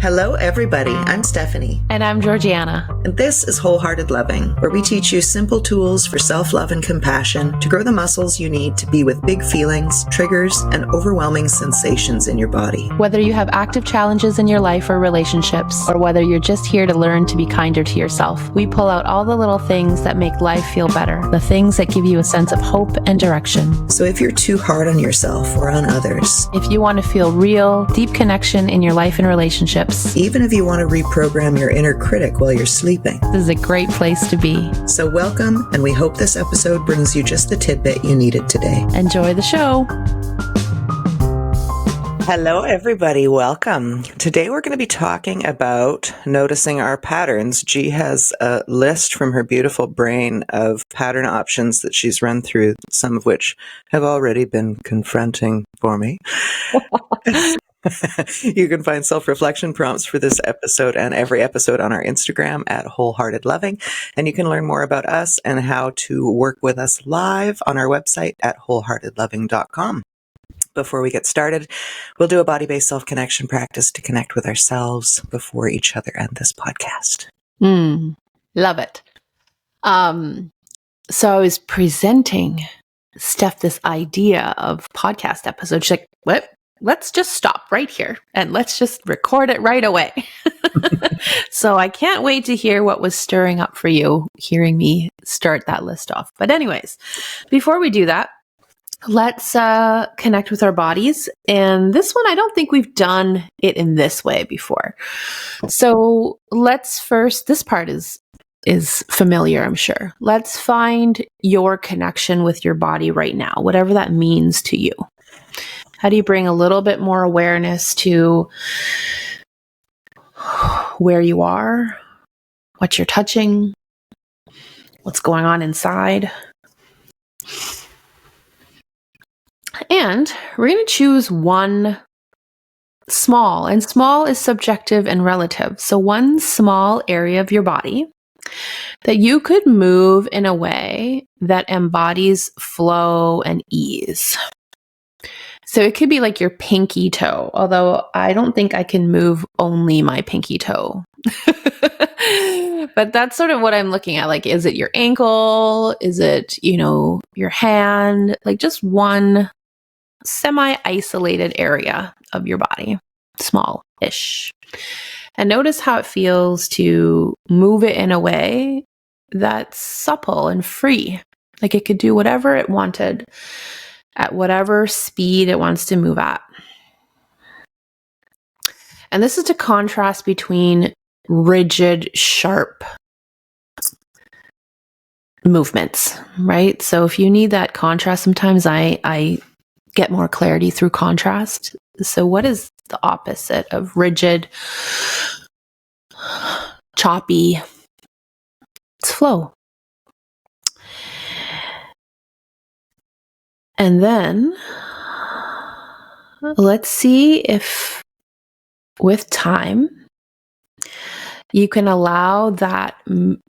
Hello, everybody. I'm Stephanie. And I'm Georgiana. And this is Wholehearted Loving, where we teach you simple tools for self-love and compassion to grow the muscles you need to be with big feelings, triggers, and overwhelming sensations in your body. Whether you have active challenges in your life or relationships, or whether you're just here to learn to be kinder to yourself, we pull out all the little things that make life feel better, the things that give you a sense of hope and direction. So if you're too hard on yourself or on others, if you want to feel real, deep connection in your life and relationships, even if you want to reprogram your inner critic while you're sleeping, this is a great place to be. So welcome, and we hope this episode brings you just the tidbit you needed today. Enjoy the show. Hello, everybody. Welcome. Today we're going to be talking about noticing our patterns. G has a list from her beautiful brain of pattern options that she's run through, some of which have already been confronting for me. You can find self-reflection prompts for this episode and every episode on our Instagram at Wholehearted Loving. And you can learn more about us and how to work with us live on our website at wholeheartedloving.com. Before we get started, we'll do a body-based self-connection practice to connect with ourselves before each other and this podcast. Love it. So I was presenting Steph this idea of podcast episodes. She's like, what? Let's just stop right here and let's just record it right away. So I can't wait to hear what was stirring up for you, hearing me start that list off. But anyways, before we do that, let's connect with our bodies. And this one, I don't think we've done it in this way before. So let's first, this part is familiar, I'm sure. Let's find your connection with your body right now, whatever that means to you. How do you bring a little bit more awareness to where you are, what you're touching, what's going on inside? And we're going to choose one small, and small is subjective and relative. So one small area of your body that you could move in a way that embodies flow and ease. So it could be like your pinky toe, although I don't think I can move only my pinky toe. But that's sort of what I'm looking at. Like, is it your ankle? Is it, your hand? Like just one semi-isolated area of your body, small-ish. And notice how it feels to move it in a way that's supple and free. Like it could do whatever it wanted at whatever speed it wants to move at. And this is to contrast between rigid, sharp movements, right? So if you need that contrast, sometimes I get more clarity through contrast. So what is the opposite of rigid, choppy? It's flow. And then let's see if with time you can allow that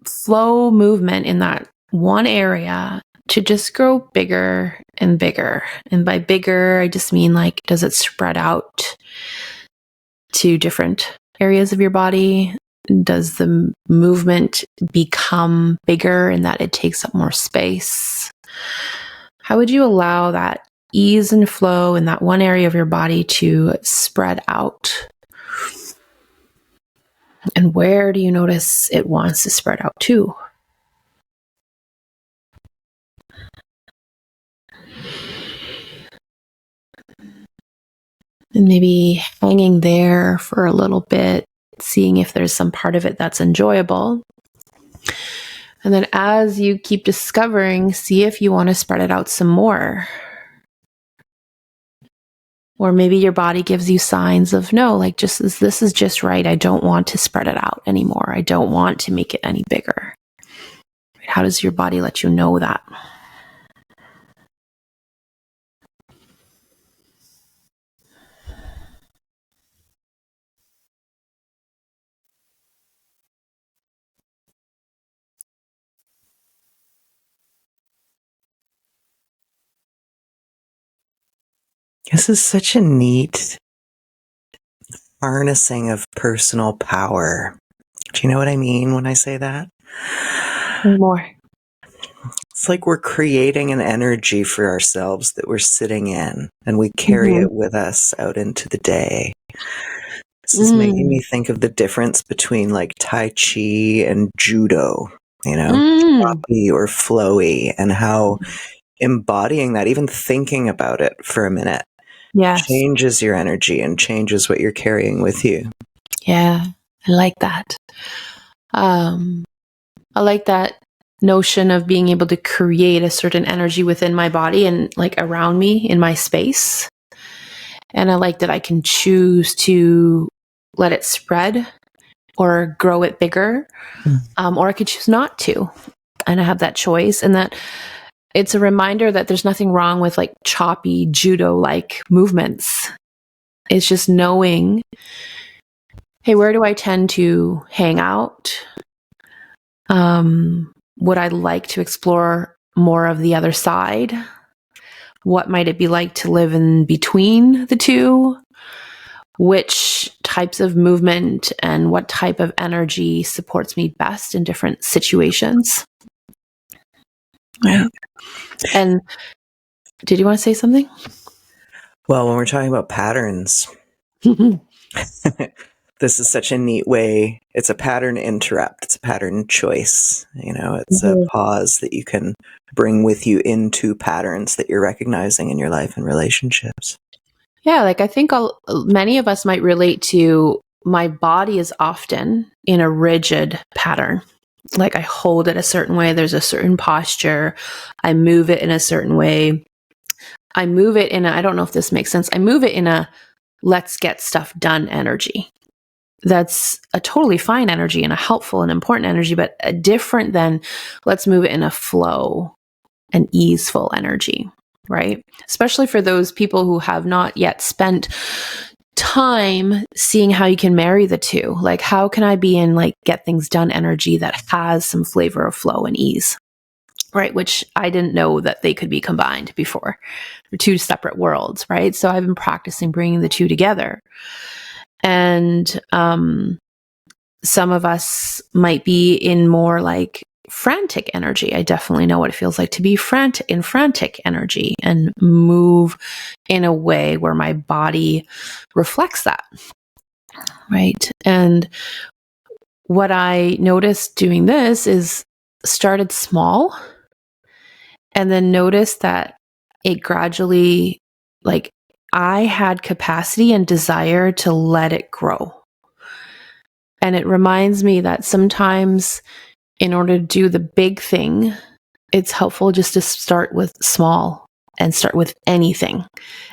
flow movement in that one area to just grow bigger and bigger. And by bigger, I just mean like, does it spread out to different areas of your body? Does the movement become bigger in that it takes up more space? How would you allow that ease and flow in that one area of your body to spread out? And where do you notice it wants to spread out to? And maybe hanging there for a little bit, seeing if there's some part of it that's enjoyable. And then as you keep discovering, see if you want to spread it out some more. Or maybe your body gives you signs of, no, like this is just right. I don't want to spread it out anymore. I don't want to make it any bigger. How does your body let you know that? This is such a neat harnessing of personal power. Do you know what I mean when I say that? More. It's like we're creating an energy for ourselves that we're sitting in, and we carry it with us out into the day. This is making me think of the difference between like Tai Chi and Judo, choppy or flowy, and how embodying that, even thinking about it for a minute, changes your energy and changes what you're carrying with you. Yeah, I like that. I like that notion of being able to create a certain energy within my body and like around me in my space. And I like that I can choose to let it spread or grow it bigger, or I could choose not to. And I have that choice, and that it's a reminder that there's nothing wrong with like choppy judo-like movements. It's just knowing, hey, where do I tend to hang out? Would I like to explore more of the other side? What might it be like to live in between the two? Which types of movement and what type of energy supports me best in different situations? Right. And did you want to say something? Well, when we're talking about patterns, this is such a neat way. It's a pattern interrupt. It's a pattern choice. It's a pause that you can bring with you into patterns that you're recognizing in your life and relationships. Yeah, like I think many of us might relate to my body is often in a rigid pattern. Like I hold it a certain way. There's a certain posture. I move it in a certain way. I move it in I don't know if this makes sense. I move it in a let's get stuff done energy. That's a totally fine energy and a helpful and important energy, but different than let's move it in a flow and easeful energy, right? Especially for those people who have not yet spent time seeing how you can marry the two. Like, how can I be in like get things done energy that has some flavor of flow and ease, right? Which I didn't know that they could be combined before. They're two separate worlds, right? So I've been practicing bringing the two together. And some of us might be in more like frantic energy. I definitely know what it feels like to be frantic energy and move in a way where my body reflects that. Right. And what I noticed doing this is started small and then noticed that it gradually, like, I had capacity and desire to let it grow. And it reminds me that sometimes in order to do the big thing, it's helpful just to start with small and start with anything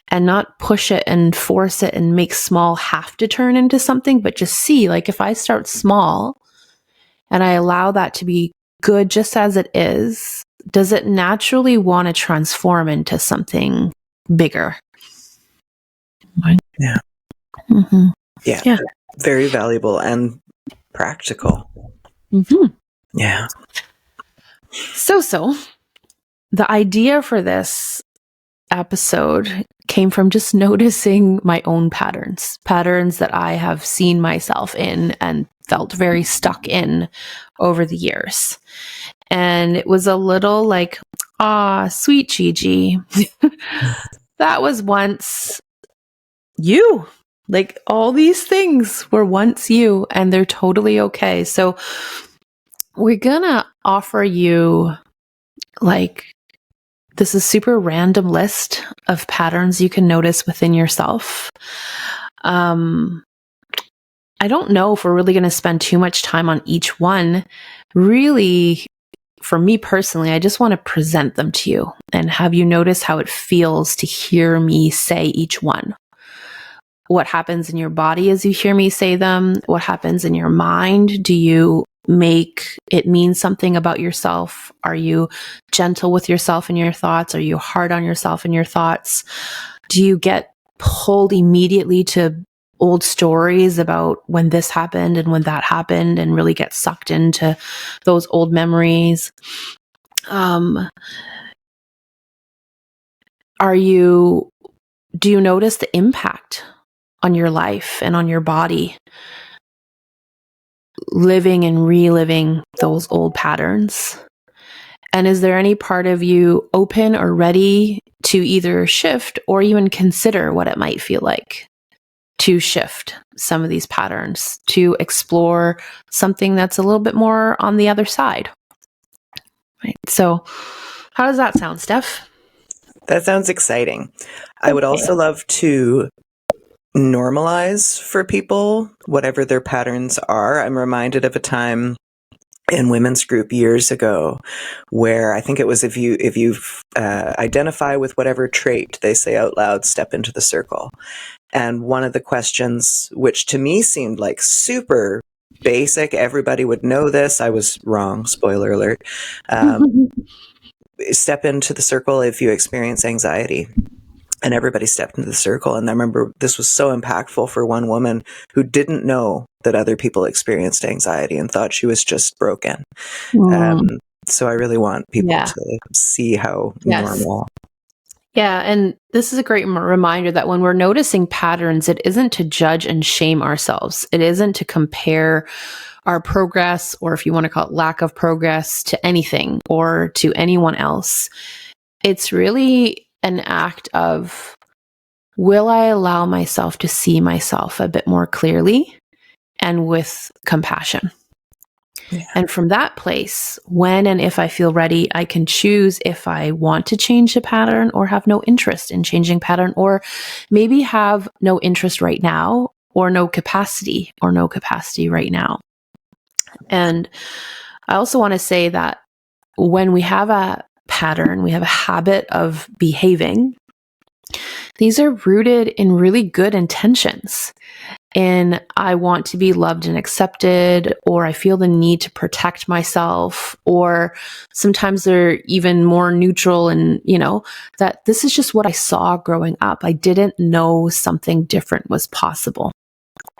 and not push it and force it and make small have to turn into something, but just see, like, if I start small and I allow that to be good just as it is, does it naturally want to transform into something bigger? Yeah. Mm-hmm. Yeah. Very valuable and practical. Mm-hmm. Yeah. So the idea for this episode came from just noticing my own patterns that I have seen myself in and felt very stuck in over the years. And it was a little like, sweet Gigi, that was once you. Like, all these things were once you, and they're totally okay. So we're gonna offer you, like, this is super random list of patterns you can notice within yourself. I don't know if we're really going to spend too much time on each one. Really, for me personally, I just want to present them to you and have you notice how it feels to hear me say each one. What happens in your body as you hear me say them? What happens in your mind? Do you make it mean something about yourself? Are you gentle with yourself and your thoughts? Are you hard on yourself and your thoughts? Do you get pulled immediately to old stories about when this happened and when that happened and really get sucked into those old memories? Do you notice the impact on your life and on your body, living and reliving those old patterns? And is there any part of you open or ready to either shift or even consider what it might feel like to shift some of these patterns, to explore something that's a little bit more on the other side? Right. So how does that sound, Steph? That sounds exciting. I would also love to normalize for people whatever their patterns are. I'm reminded of a time in women's group years ago where I think it was if you identify with whatever trait they say out loud, step into the circle. And one of the questions, which to me seemed like super basic, everybody would know this, I was wrong, spoiler alert, step into the circle if you experience anxiety. And everybody stepped into the circle. And I remember this was so impactful for one woman who didn't know that other people experienced anxiety and thought she was just broken. So I really want people to see how normal. Yeah. And this is a great reminder that when we're noticing patterns, it isn't to judge and shame ourselves. It isn't to compare our progress, or if you want to call it lack of progress, to anything or to anyone else. It's really an act of, will I allow myself to see myself a bit more clearly and with compassion? Yeah. And from that place, when and if I feel ready, I can choose if I want to change the pattern or have no interest in changing pattern, or maybe have no interest right now, or no capacity right now. And I also want to say that when we have a pattern, we have a habit of behaving, these are rooted in really good intentions. And I want to be loved and accepted, or I feel the need to protect myself, or sometimes they're even more neutral and, that this is just what I saw growing up. I didn't know something different was possible.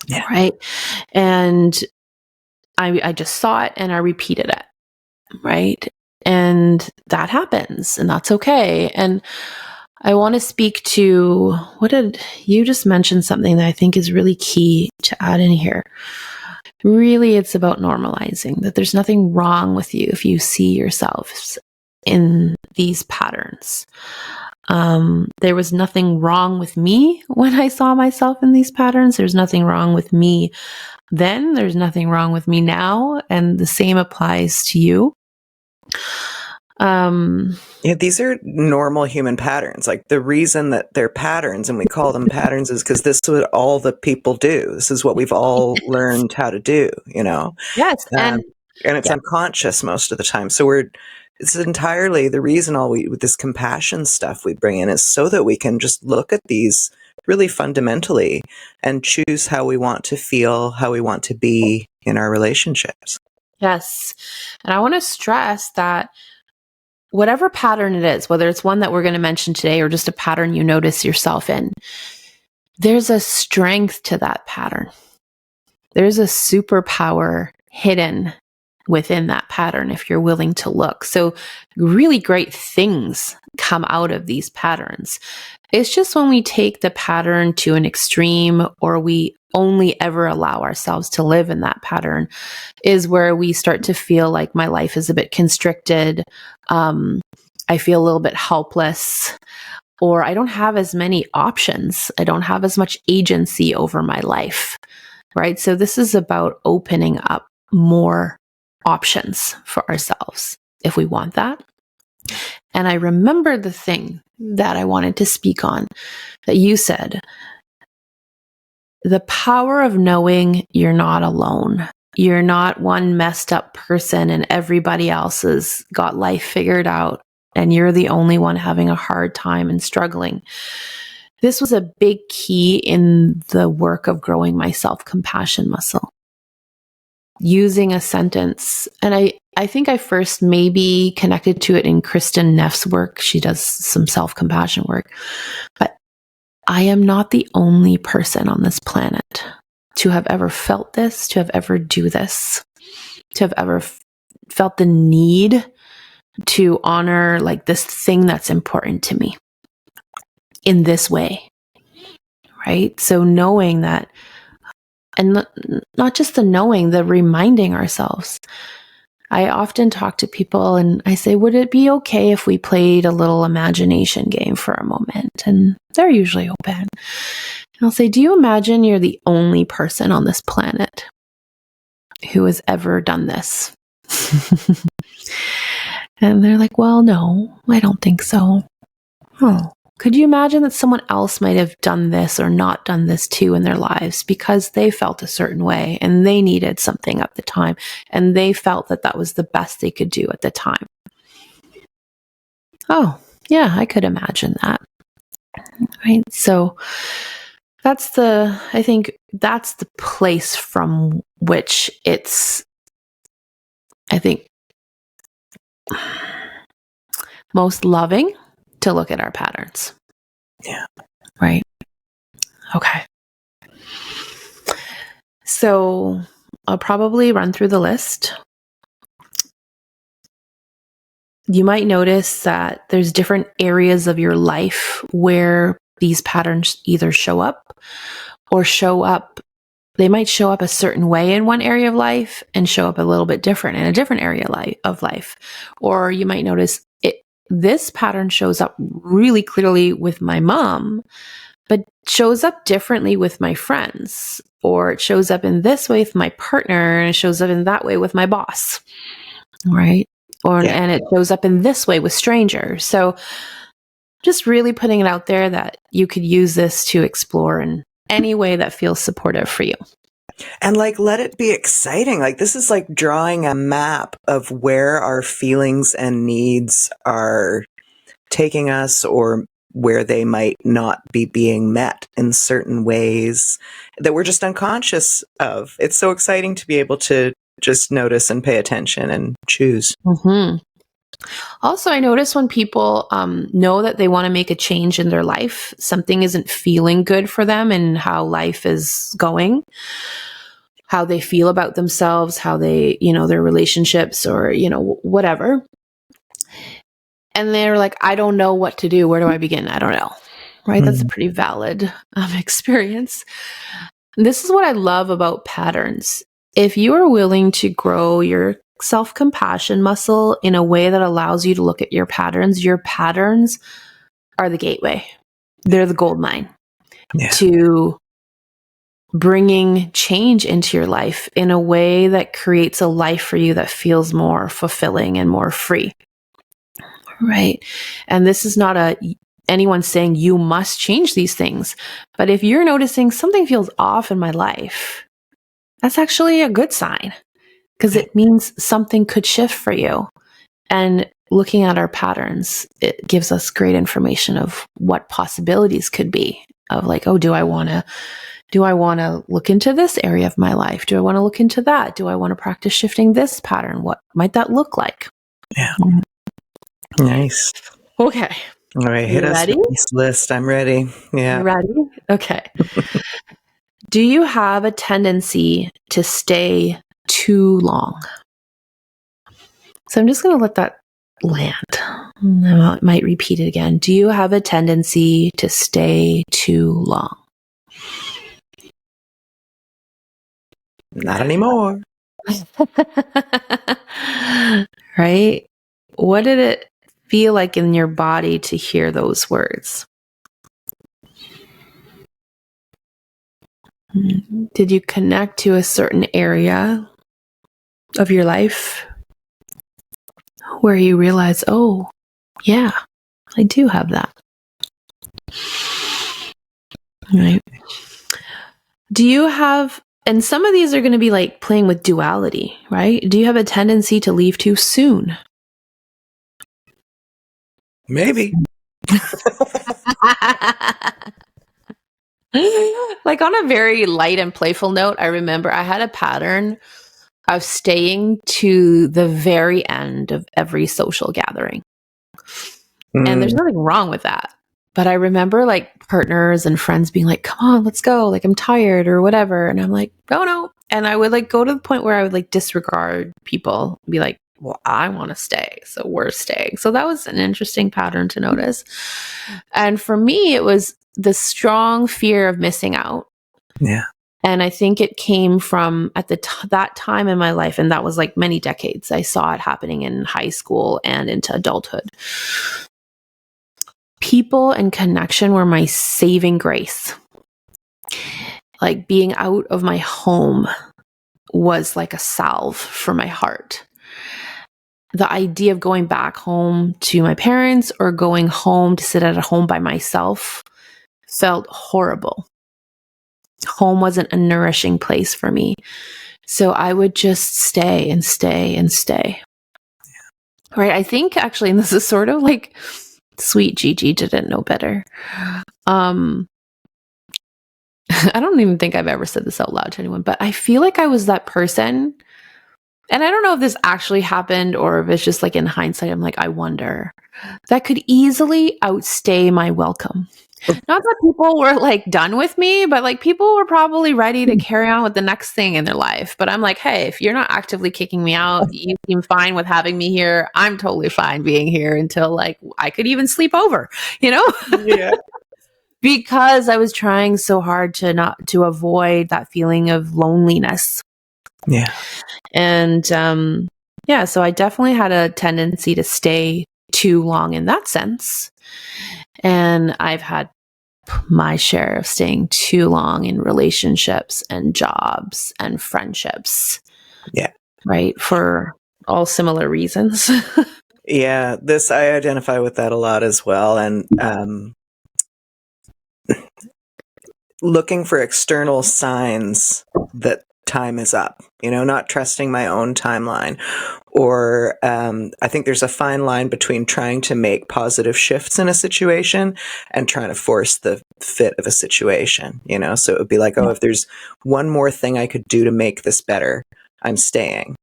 Yeah. Right. And I just saw it and I repeated it. Right. And that happens, and that's okay. And I want to speak to, you just mentioned something that I think is really key to add in here. Really, it's about normalizing that there's nothing wrong with you if you see yourselves in these patterns. There was nothing wrong with me when I saw myself in these patterns. There's nothing wrong with me then. There's nothing wrong with me now. And the same applies to you. Yeah, these are normal human patterns. Like, the reason that they're patterns and we call them patterns is because this is what all the people do. This is what we've all learned how to do, Yes. And it's unconscious most of the time. So it's entirely the reason with this compassion stuff we bring in is so that we can just look at these really fundamentally and choose how we want to feel, how we want to be in our relationships. Yes. And I want to stress that whatever pattern it is, whether it's one that we're going to mention today or just a pattern you notice yourself in, there's a strength to that pattern. There's a superpower hidden within that pattern if you're willing to look. So really great things come out of these patterns. It's just when we take the pattern to an extreme, or we only ever allow ourselves to live in that pattern, is where we start to feel like my life is a bit constricted. I feel a little bit helpless, or I don't have as many options. I don't have as much agency over my life, right? So this is about opening up more options for ourselves if we want that. And I remember the thing that I wanted to speak on that you said, the power of knowing you're not alone. You're not one messed up person and everybody else has got life figured out and you're the only one having a hard time and struggling. This was a big key in the work of growing my self-compassion muscle. Using a sentence, and I think I first maybe connected to it in Kristen Neff's work. She does some self-compassion work. But I am not the only person on this planet to have ever felt this, to have ever do this, to have ever felt the need to honor like this thing that's important to me in this way, right? So knowing that, and not just the knowing, the reminding ourselves. I often talk to people and I say, would it be okay if we played a little imagination game for a moment? And they're usually open. And I'll say, do you imagine you're the only person on this planet who has ever done this? And they're like, well, no, I don't think so. Oh, could you imagine that someone else might have done this or not done this too in their lives because they felt a certain way and they needed something at the time and they felt that that was the best they could do at the time? Oh, yeah, I could imagine that. Right. So I think that's the place from which it's, I think, most loving to look at our patterns. Yeah. Right. Okay. So I'll probably run through the list. You might notice that there's different areas of your life where these patterns either show up or show up. They might show up a certain way in one area of life and show up a little bit different in a different area of life. Or you might notice this pattern shows up really clearly with my mom, but shows up differently with my friends, or it shows up in this way with my partner and it shows up in that way with my boss, right? And it shows up in this way with strangers. So just really putting it out there that you could use this to explore in any way that feels supportive for you. And let it be exciting. This is like drawing a map of where our feelings and needs are taking us, or where they might not be being met in certain ways that we're just unconscious of. It's so exciting to be able to just notice and pay attention and choose. Mm-hmm. Also, I notice when people know that they want to make a change in their life, something isn't feeling good for them and how life is going, how they feel about themselves, how they, their relationships or, whatever. And they're like, I don't know what to do. Where do I begin? I don't know. Right? Mm-hmm. That's a pretty valid experience. This is what I love about patterns. If you are willing to grow your self-compassion muscle in a way that allows you to look at your patterns are the gateway. They're the gold mine to bringing change into your life in a way that creates a life for you that feels more fulfilling and more free. Right. And this is not anyone saying you must change these things. But if you're noticing something feels off in my life, that's actually a good sign, because it means something could shift for you. And looking at our patterns, it gives us great information of what possibilities could be of do I want to look into this area of my life? Do I want to look into that? Do I want to practice shifting this pattern? What might that look like? Yeah. Nice. Okay. All right. Hit us with this list. I'm ready. Yeah. You ready? Okay. Do you have a tendency to stay too long? So I'm just going to let that land. I might repeat it again. Do you have a tendency to stay too long? Not anymore. Right? What did it feel like in your body to hear those words? Did you connect to a certain area of your life where you realize, oh, yeah, I do have that? Right. Do you have, and some of these are going to be like playing with duality, right? Do you have a tendency to leave too soon? Maybe. Like on a very light and playful note, I remember I had a pattern of staying to the very end of every social gathering. And there's nothing wrong with that. But I remember partners and friends being like, come on, let's go. I'm tired or whatever. And I'm like, oh no. And I would go to the point where I would disregard people, be like, well, I want to stay, so we're staying. So that was an interesting pattern to notice. And for me, it was the strong fear of missing out. Yeah. And I think it came from at that time in my life, and that was like many decades. I saw it happening in high school and into adulthood. People and connection were my saving grace. Like being out of my home was like a salve for my heart. The idea of going back home to my parents or going home to sit at a home by myself felt horrible. Home wasn't a nourishing place for me. So I would just stay and stay and stay. Right. I think actually, and this is sort of like sweet Gigi didn't know better. I don't even think I've ever said this out loud to anyone, but I feel like I was that person. And I don't know if this actually happened or if it's just like in hindsight, I'm like, I wonder, that could easily outstay my welcome. Not that people were like done with me, but like people were probably ready to carry on with the next thing in their life. But I'm like, hey, if you're not actively kicking me out, you seem fine with having me here. I'm totally fine being here until like I could even sleep over, you know? Yeah. Because I was trying so hard to avoid that feeling of loneliness. Yeah. And yeah, so I definitely had a tendency to stay too long in that sense. And I've had my share of staying too long in relationships and jobs and friendships. Yeah. Right. For all similar reasons. Yeah. I identify with that a lot as well. And looking for external signs that time is up, not trusting my own timeline. Or I think there's a fine line between trying to make positive shifts in a situation and trying to force the fit of a situation, So it would be like, if there's one more thing I could do to make this better, I'm staying.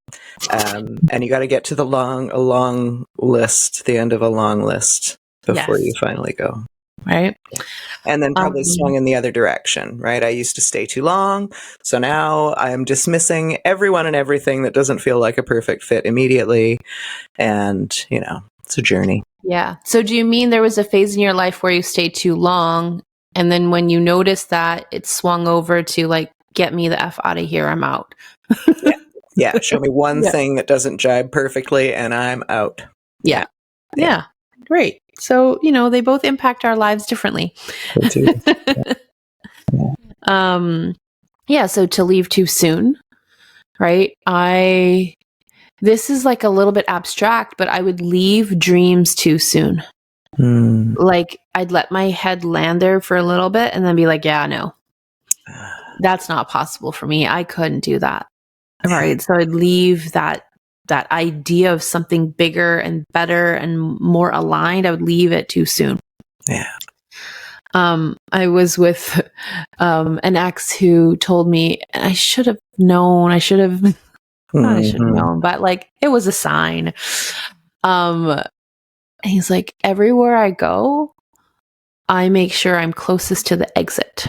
And you got to get to a long list, the end of a long list before you finally go. Right. And then probably swung in the other direction, right? I used to stay too long. So now I am dismissing everyone and everything that doesn't feel like a perfect fit immediately. And, it's a journey. Yeah. So do you mean there was a phase in your life where you stayed too long? And then when you noticed that, it swung over to like, get me the F out of here. I'm out. Yeah. Show me one thing that doesn't jibe perfectly and I'm out. Yeah. Great. So, they both impact our lives differently. So to leave too soon, right? This is like a little bit abstract, but I would leave dreams too soon. Like I'd let my head land there for a little bit and then be like, yeah, no, that's not possible for me. I couldn't do that. Right. So I'd leave that idea of something bigger and better and more aligned. I would leave it too soon. Yeah. I was with an ex who told me I should have known. But like it was a sign. He's like, everywhere I go, I make sure I'm closest to the exit.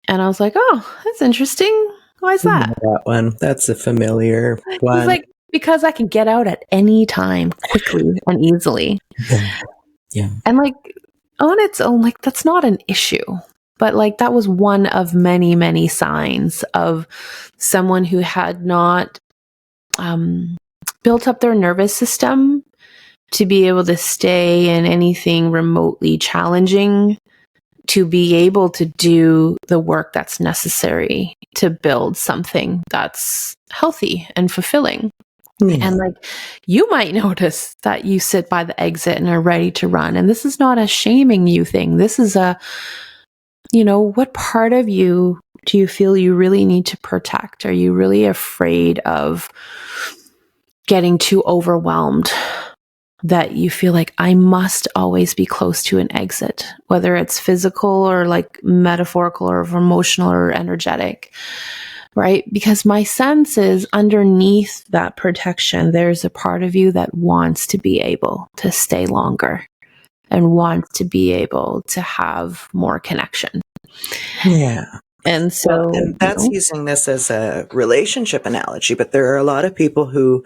And I was like, oh, that's interesting. Why is that? That one. That's a familiar one. He's like, because I can get out at any time quickly and easily. Yeah. And like on its own, like that's not an issue. But like that was one of many, many signs of someone who had not built up their nervous system to be able to stay in anything remotely challenging, to be able to do the work that's necessary to build something that's healthy and fulfilling. And like you might notice that you sit by the exit and are ready to run. And this is not a shaming you thing. This is what part of you do you feel you really need to protect? Are you really afraid of getting too overwhelmed that you feel like I must always be close to an exit, whether it's physical or like metaphorical or emotional or energetic? Right? Because my sense is underneath that protection, there's a part of you that wants to be able to stay longer and wants to be able to have more connection. Yeah. And so and that's using this as a relationship analogy, but there are a lot of people who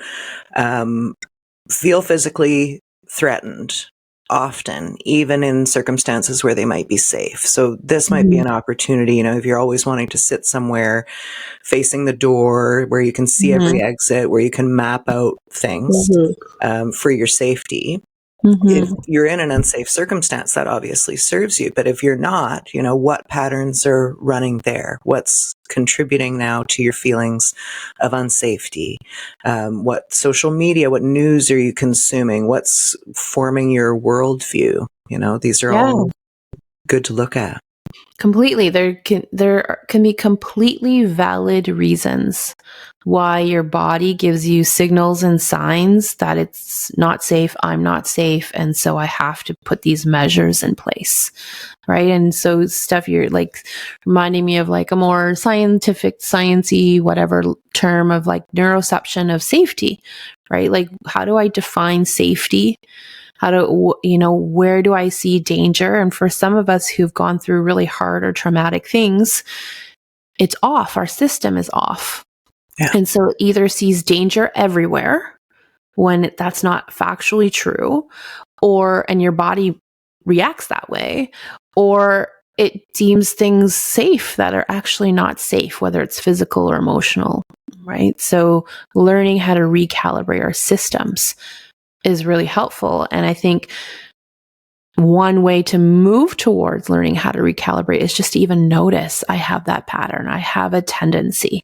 feel physically threatened often, even in circumstances where they might be safe. So this might be an opportunity, you know, if you're always wanting to sit somewhere facing the door where you can see every exit, where you can map out things for your safety. If you're in an unsafe circumstance, that obviously serves you. But if you're not, you know, what patterns are running there? What's contributing now to your feelings of unsafety? What social media, what news are you consuming? What's forming your worldview? You know, these are all good to look at. Completely. There can be completely valid reasons why your body gives you signals and signs that it's not safe, I'm not safe, and so I have to put these measures in place. Right? And so stuff you're like reminding me of like a more scientific, sciencey, whatever term of like neuroception of safety, right? Like how do I define safety? How do, you know, where do I see danger? And for some of us who've gone through really hard or traumatic things, it's off. Our system is off. Yeah. And so it either sees danger everywhere when that's not factually true, and your body reacts that way, or it deems things safe that are actually not safe, whether it's physical or emotional, right? So learning how to recalibrate our systems is really helpful. And I think one way to move towards learning how to recalibrate is just to even notice I have that pattern. I have a tendency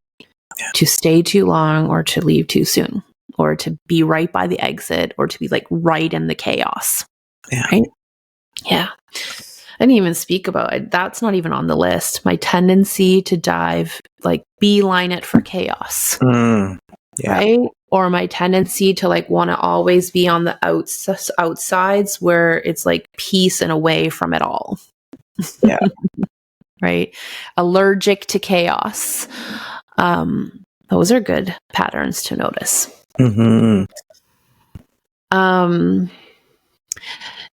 to stay too long or to leave too soon or to be right by the exit or to be like right in the chaos. Yeah. Right? Yeah. I didn't even speak about it. That's not even on the list. My tendency to dive, like beeline it for chaos. Right? Or my tendency to like want to always be on the outsides where it's like peace and away from it all. Yeah. Right? Allergic to chaos. Those are good patterns to notice.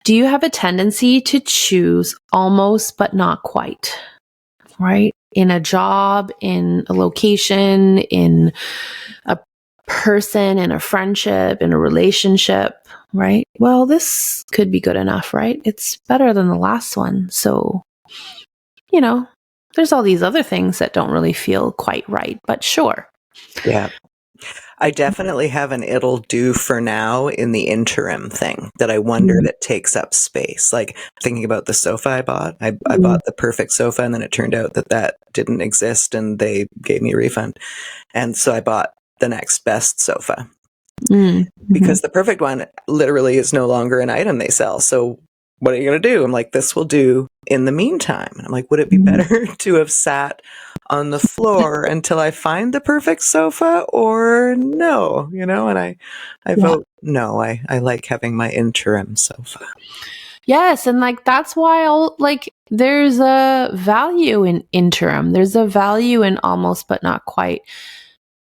Do you have a tendency to choose almost but not quite? Right? In a job, in a location, in a person, in a friendship, in a relationship, right? Well, this could be good enough, right? It's better than the last one. So, you know, there's all these other things that don't really feel quite right, but sure. Yeah. I definitely have an it'll do for now in the interim thing that I wonder that takes up space. Like thinking about the sofa I bought. I bought the perfect sofa and then it turned out that didn't exist and they gave me a refund. And so I bought the next best sofa because the perfect one literally is no longer an item they sell. So what are you going to do? I'm like, this will do in the meantime. And I'm like, would it be better to have sat on the floor until I find the perfect sofa or no? You know, and I vote no. I like having my interim sofa. Yes. And like, that's why there's a value in interim. There's a value in almost, but not quite.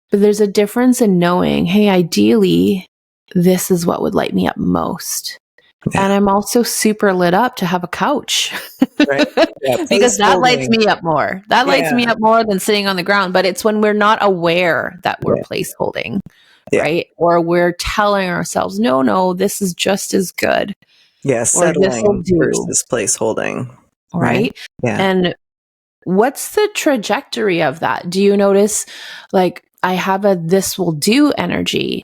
But there's a difference in knowing, hey, ideally, this is what would light me up most. Yeah. And I'm also super lit up to have a couch. Right. Yeah, because that lights me up more. That lights me up more than sitting on the ground. But it's when we're not aware that we're placeholding, right? Or we're telling ourselves, no, this is just as good. Yeah, settling versus placeholding. Right? Yeah. And what's the trajectory of that? Do you notice, like, I have a this will do energy,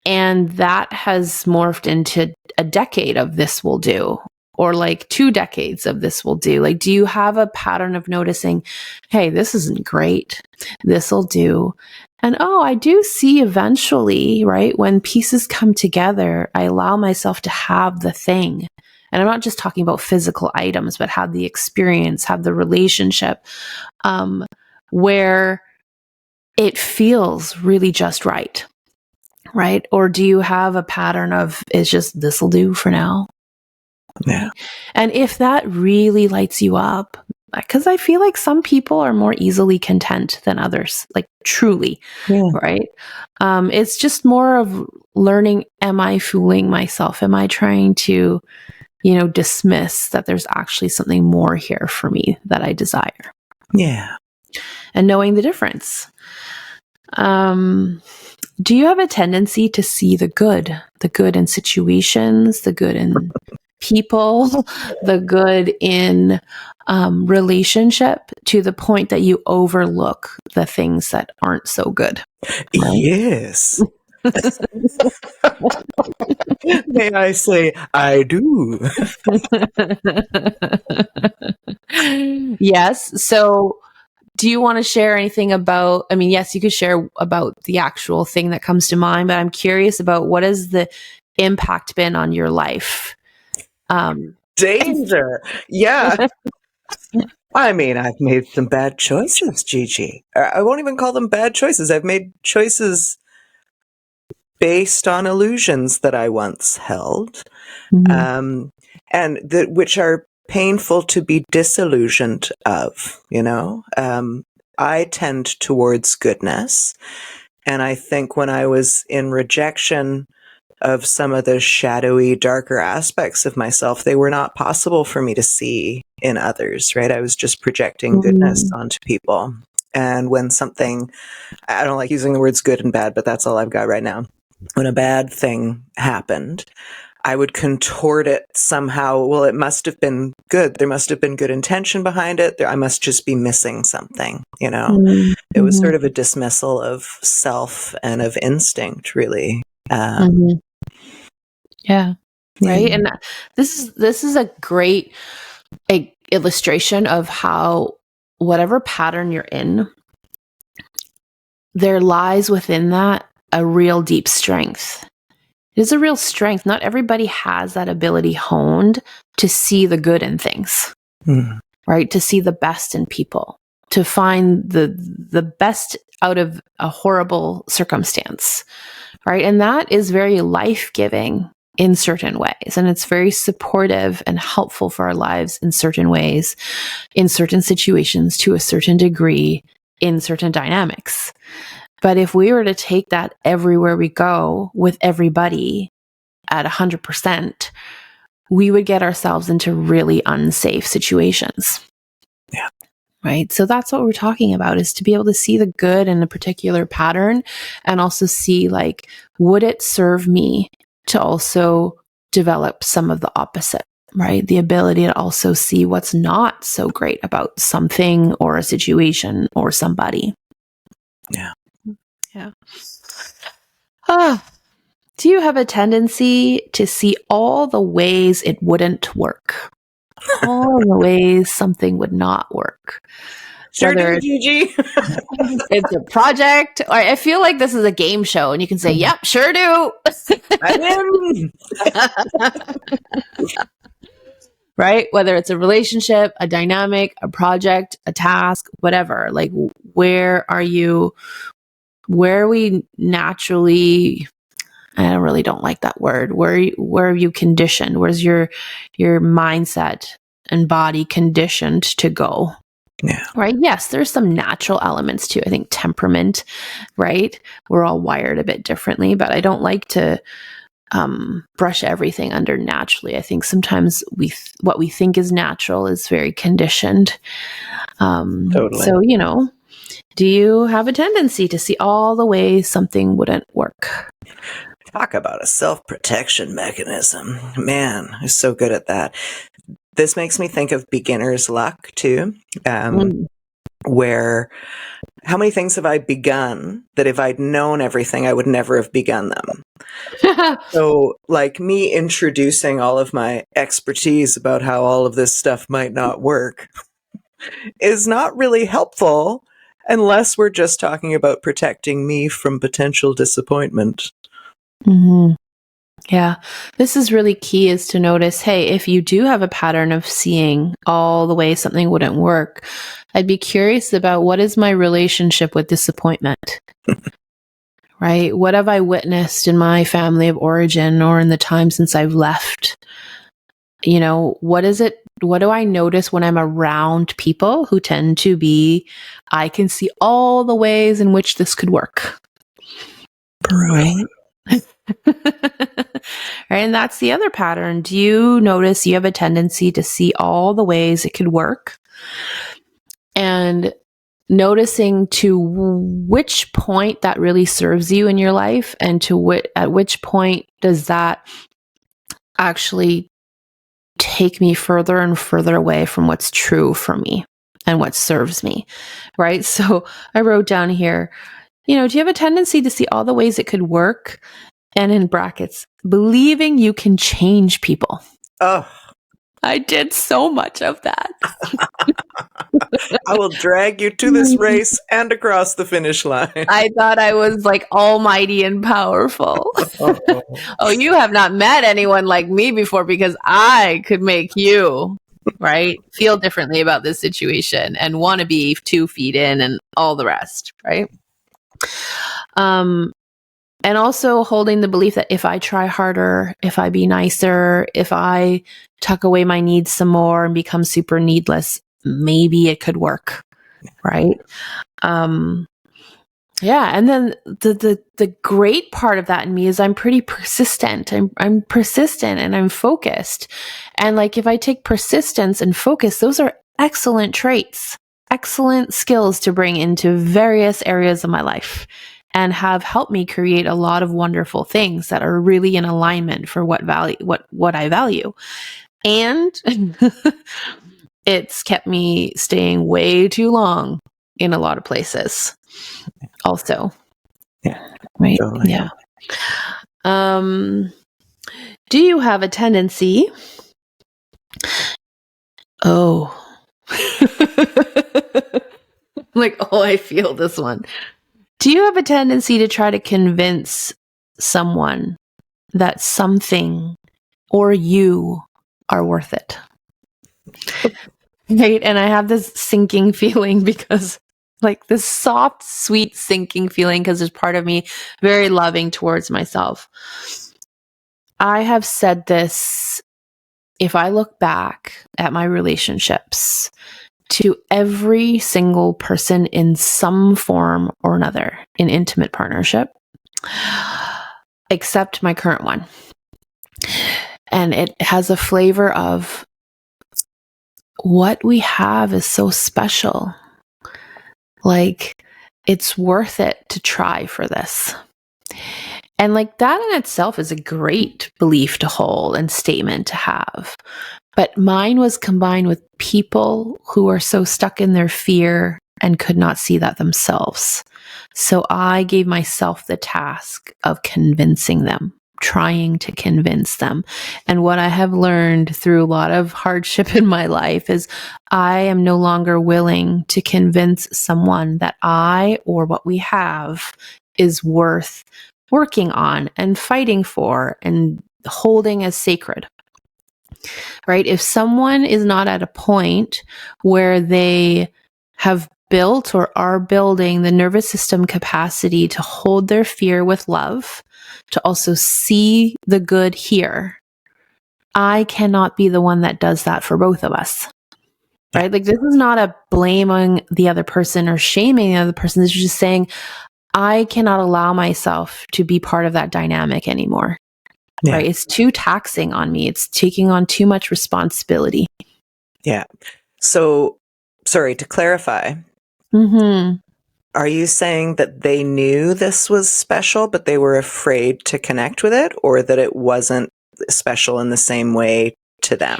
and that has morphed into a decade of this will do, or like 2 decades of this will do? Like, do you have a pattern of noticing, hey, this isn't great, this will do? And I do see eventually, right, when pieces come together, I allow myself to have the thing. And I'm not just talking about physical items, but have the experience, have the relationship, where it feels really just right. Right? Or do you have a pattern of it's just this'll do for now? Yeah. And if that really lights you up, because I feel like some people are more easily content than others, like truly, right? It's just more of learning, am I fooling myself? Am I trying to, dismiss that there's actually something more here for me that I desire? Yeah. And knowing the difference. Do you have a tendency to see the good in situations, the good in people, the good in relationship, to the point that you overlook the things that aren't so good. Right? Yes. May I say, I do. Yes. So, do you want to share anything about, I mean, yes, you could share about the actual thing that comes to mind, but I'm curious about what has the impact been on your life? Danger. Yeah. I mean, I've made some bad choices, Gigi. I won't even call them bad choices. I've made choices based on illusions that I once held, and which are painful to be disillusioned of, you know? I tend towards goodness. And I think when I was in rejection of some of the shadowy, darker aspects of myself, they were not possible for me to see in others, right? I was just projecting goodness onto people. And when something, I don't like using the words good and bad, but that's all I've got right now. When a bad thing happened, I would contort it somehow. Well, it must have been good. There must have been good intention behind it. I must just be missing something, you know? It was sort of a dismissal of self and of instinct, really. Yeah. Right. And this is a great illustration of how whatever pattern you're in, there lies within that a real deep strength. It is a real strength. Not everybody has that ability honed to see the good in things, right? To see the best in people, to find the best out of a horrible circumstance, right? And that is very life-giving in certain ways. And it's very supportive and helpful for our lives in certain ways, in certain situations, to a certain degree, in certain dynamics. But if we were to take that everywhere we go with everybody at 100%, we would get ourselves into really unsafe situations. Yeah. Right. So that's what we're talking about, is to be able to see the good in a particular pattern, and also see, like, would it serve me to also develop some of the opposite, right? The ability to also see what's not so great about something or a situation or somebody. Yeah. Yeah. Do you have a tendency to see all the ways it wouldn't work? All the ways something would not work? Sure Whether do, Gigi. it's a project, or I feel like this is a game show and you can say, yep, sure do. I'm in. Right? Whether it's a relationship, a dynamic, a project, a task, whatever. Like, where are we naturally, I really don't like that word. Where are you conditioned? Where's your mindset and body conditioned to go? Yeah. Right. Yes, there's some natural elements too. I think temperament, right? We're all wired a bit differently, but I don't like to brush everything under naturally. I think sometimes what we think is natural is very conditioned. Totally. So, do you have a tendency to see all the ways something wouldn't work? Talk about a self-protection mechanism. Man, I'm so good at that. This makes me think of beginner's luck too, where how many things have I begun that if I'd known everything, I would never have begun them? So, like, me introducing all of my expertise about how all of this stuff might not work is not really helpful unless we're just talking about protecting me from potential disappointment. Yeah, this is really key, is to notice, hey, if you do have a pattern of seeing all the ways something wouldn't work, I'd be curious about, what is my relationship with disappointment? Right? What have I witnessed in my family of origin or in the time since I've left? What is it? What do I notice when I'm around people who tend to be, I can see all the ways in which this could work. Right? Right. And that's the other pattern. Do you notice you have a tendency to see all the ways it could work? And noticing to which point that really serves you in your life, and at which point does that actually take me further and further away from what's true for me and what serves me, right? So I wrote down here, do you have a tendency to see all the ways it could work? And in brackets, believing you can change people. Oh, I did so much of that. I will drag you to this race and across the finish line. I thought I was like almighty and powerful. Oh, you have not met anyone like me before because I could make you, right, feel differently about this situation and want to be 2 feet in and all the rest, right? And also holding the belief that if I try harder, if I be nicer, if I tuck away my needs some more and become super needless, maybe it could work, right? Yeah, and then the great part of that in me is I'm pretty persistent. I'm persistent and I'm focused. And like if I take persistence and focus, those are excellent traits, excellent skills to bring into various areas of my life and have helped me create a lot of wonderful things that are really in alignment for what I value. And it's kept me staying way too long in a lot of places also. Yeah. Right. Totally. Yeah. Do you have a tendency? Oh. I feel this one. Do you have a tendency to try to convince someone that something or you are worth it? Right. And I have this sinking feeling because this soft, sweet, sinking feeling because there's part of me very loving towards myself. I have said this, if I look back at my relationships, to every single person in some form or another in intimate partnership, except my current one. And it has a flavor of what we have is so special. It's worth it to try for this. And that in itself is a great belief to hold and statement to have. But mine was combined with people who are so stuck in their fear and could not see that themselves. So I gave myself the task of convincing them, trying to convince them. And what I have learned through a lot of hardship in my life is I am no longer willing to convince someone that I or what we have is worth working on and fighting for and holding as sacred. Right? If someone is not at a point where they have built or are building the nervous system capacity to hold their fear with love, to also see the good here, I cannot be the one that does that for both of us. Right? This is not a blaming the other person or shaming the other person. This is just saying, I cannot allow myself to be part of that dynamic anymore. Yeah. Right? It's too taxing on me. It's taking on too much responsibility. Yeah. So, sorry, to clarify, are you saying that they knew this was special, but they were afraid to connect with it, or that it wasn't special in the same way to them?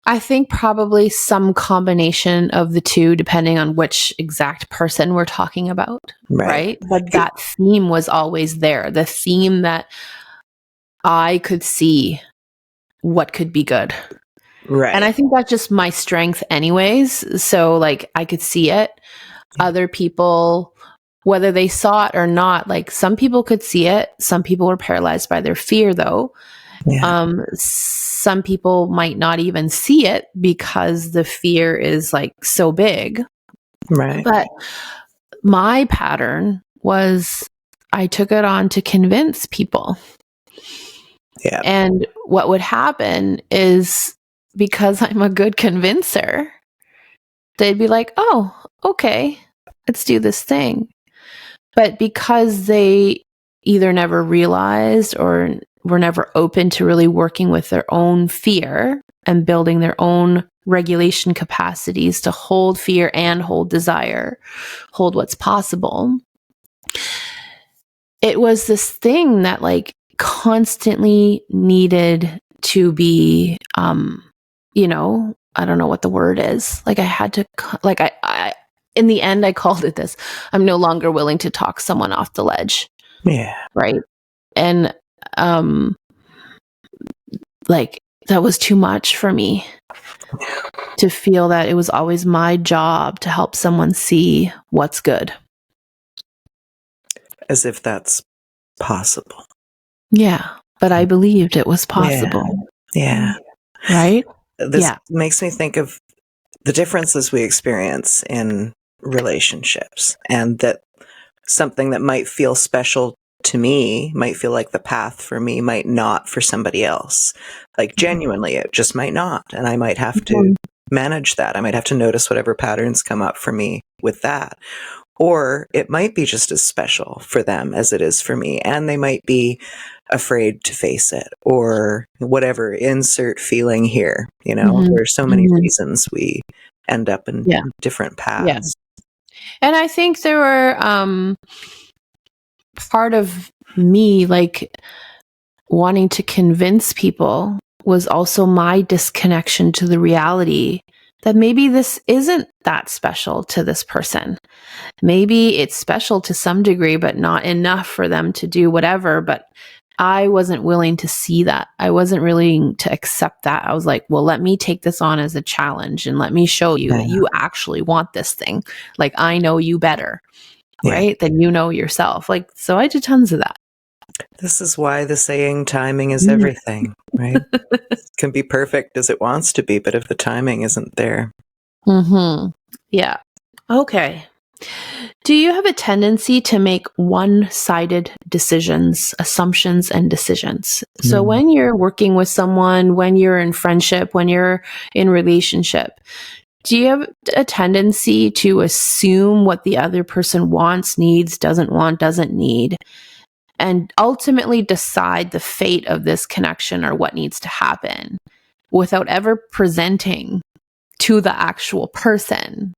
I think probably some combination of the two, depending on which exact person we're talking about. Right? But that theme was always there. The theme that I could see what could be good. Right. And I think that's just my strength anyways. So I could see it. Other people, whether they saw it or not, some people could see it. Some people were paralyzed by their fear though. Yeah. Some people might not even see it because the fear is so big. Right. But my pattern was I took it on to convince people. Yeah. And what would happen is, because I'm a good convincer, they'd be like, oh, okay, let's do this thing. But because they either never realized or were never open to really working with their own fear and building their own regulation capacities to hold fear and hold desire, hold what's possible, it was this thing that constantly needed to be, you know, I don't know what the word is. Like I had to, like I in the end, I called it this. I'm no longer willing to talk someone off the ledge. Yeah. Right. And, like that was too much for me to feel that it was always my job to help someone see what's good. As if that's possible. Yeah. But I believed it was possible. Yeah. Right? This makes me think of the differences we experience in relationships, and that something that might feel special to me might feel like the path for me might not for somebody else. Like genuinely, it just might not. And I might have to manage that. I might have to notice whatever patterns come up for me with that. Or it might be just as special for them as it is for me. And they might be afraid to face it, or whatever, insert feeling here. You know, there are so many reasons we end up in different paths. Yeah. And I think there were part of me like wanting to convince people was also my disconnection to the reality that maybe this isn't that special to this person. Maybe it's special to some degree, but not enough for them to do whatever. But I wasn't willing to see that. I wasn't willing to accept that. I was like, well, let me take this on as a challenge and let me show you that you actually want this thing. Like, I know you better, right? Than you know yourself. Like, so I did tons of that. This is why the saying timing is everything, right? It can be perfect as it wants to be, but if the timing isn't there. Yeah. Okay. Do you have a tendency to make one-sided decisions, assumptions, and decisions? So when you're working with someone, when you're in friendship, when you're in relationship, do you have a tendency to assume what the other person wants, needs, doesn't want, doesn't need, and ultimately decide the fate of this connection or what needs to happen without ever presenting to the actual person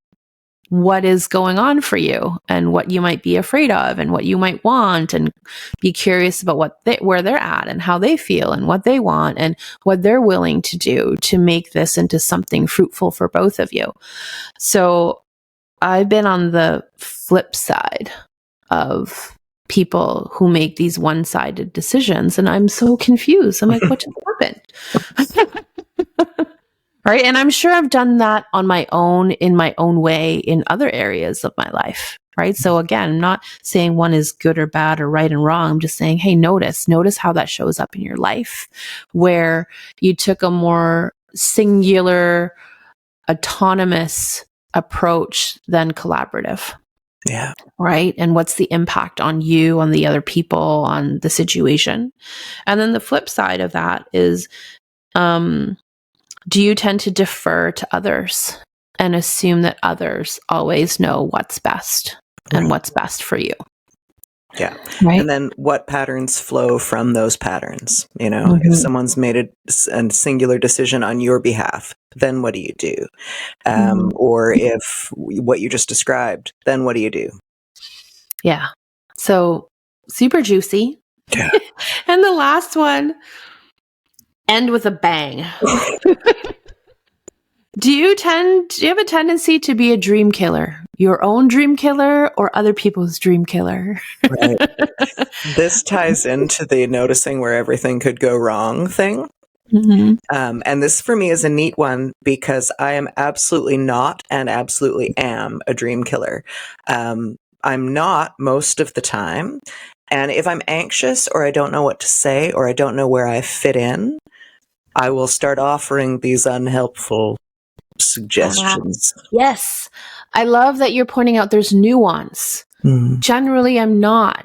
what is going on for you and what you might be afraid of and what you might want, and be curious about where they're at and how they feel and what they want and what they're willing to do to make this into something fruitful for both of you? So I've been on the flip side of people who make these one-sided decisions, and I'm so confused. I'm like, what just happened? Right. And I'm sure I've done that on my own, in my own way, in other areas of my life. Right. So again, I'm not saying one is good or bad or right and wrong. I'm just saying, hey, notice how that shows up in your life, where you took a more singular, autonomous approach than collaborative. Yeah. Right. And what's the impact on you, on the other people, on the situation? And then the flip side of that is, do you tend to defer to others and assume that others always know what's best and what's best for you? Yeah. Right. And then what patterns flow from those patterns? You know, if someone's made a singular decision on your behalf, then what do you do? Or if what you just described, then what do you do? Yeah. So super juicy. Yeah. And the last one, end with a bang. Do you have a tendency to be a dream killer? Your own dream killer or other people's dream killer? Right. This ties into the noticing where everything could go wrong thing. And this for me is a neat one, because I am absolutely not and absolutely am a dream killer. I'm not most of the time. And if I'm anxious or I don't know what to say or I don't know where I fit in, I will start offering these unhelpful suggestions. Yes. I love that you're pointing out there's nuance. Generally, I'm not.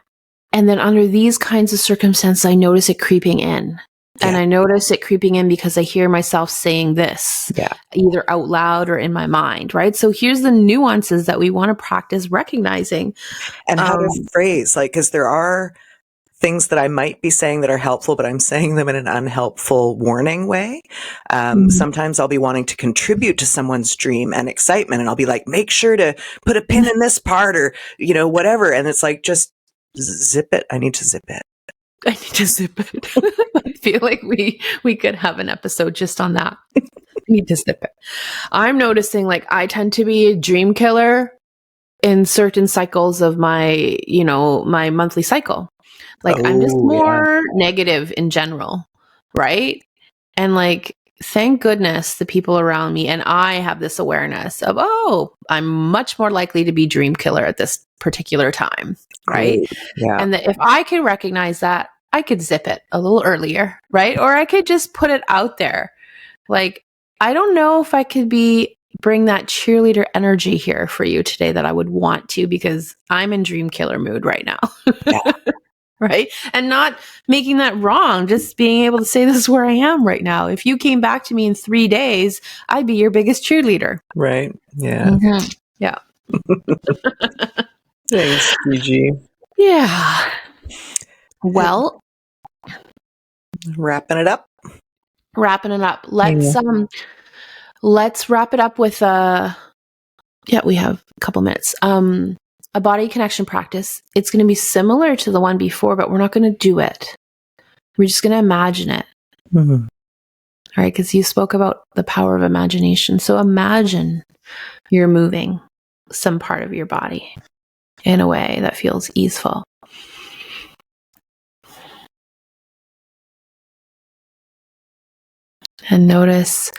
And then under these kinds of circumstances, I notice it creeping in. And I notice it creeping in because I hear myself saying this, either out loud or in my mind, right? So here's the nuances that we want to practice recognizing. And how to phrase, like, because there are things that I might be saying that are helpful, but I'm saying them in an unhelpful, warning way. Sometimes I'll be wanting to contribute to someone's dream and excitement, and I'll be like, make sure to put a pin in this part, or, you know, whatever. And it's like, just zip it. I need to zip it. I need to zip it. I feel like we could have an episode just on that. I need to zip it. I'm noticing like I tend to be a dream killer in certain cycles of my, my monthly cycle. Like I'm just more negative in general, right? And like, thank goodness the people around me and I have this awareness of, I'm much more likely to be dream killer at this particular time, right? Yeah. And that if I could recognize that, I could zip it a little earlier, right? Or I could just put it out there. Like, I don't know if I could bring that cheerleader energy here for you today that I would want to, because I'm in dream killer mood right now. Yeah. Right? And not making that wrong, just being able to say this is where I am right now. If you came back to me in 3 days, I'd be your biggest cheerleader. Right. Yeah. Mm-hmm. Yeah. Thanks, Gigi. Yeah. Well, wrapping it up. Let's wrap it up with we have a couple minutes. A body connection practice. It's going to be similar to the one before, but we're not going to do it. We're just going to imagine it. Mm-hmm. All right, because you spoke about the power of imagination. So imagine you're moving some part of your body in a way that feels easeful. And notice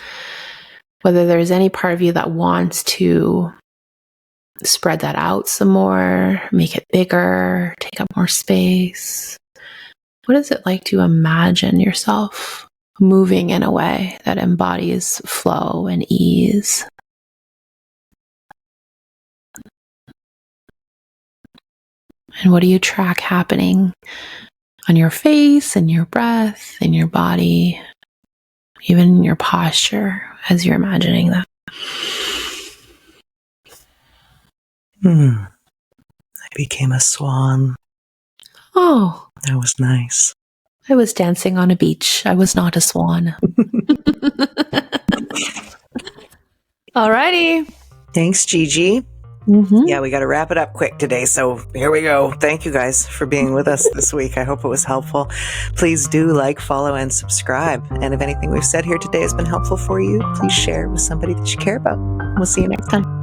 whether there's any part of you that wants to spread that out some more, make it bigger, take up more space. What is it like to imagine yourself moving in a way that embodies flow and ease? And what do you track happening on your face and your breath and your body, even in your posture as you're imagining that? I became a swan. Oh, that was nice. I was dancing on a beach. I was not a swan. Alrighty. Thanks, Gigi. Mm-hmm. Yeah, we got to wrap it up quick today. So here we go. Thank you guys for being with us this week. I hope it was helpful. Please do like, follow, and subscribe. And if anything we've said here today has been helpful for you, please share it with somebody that you care about. We'll see you next time.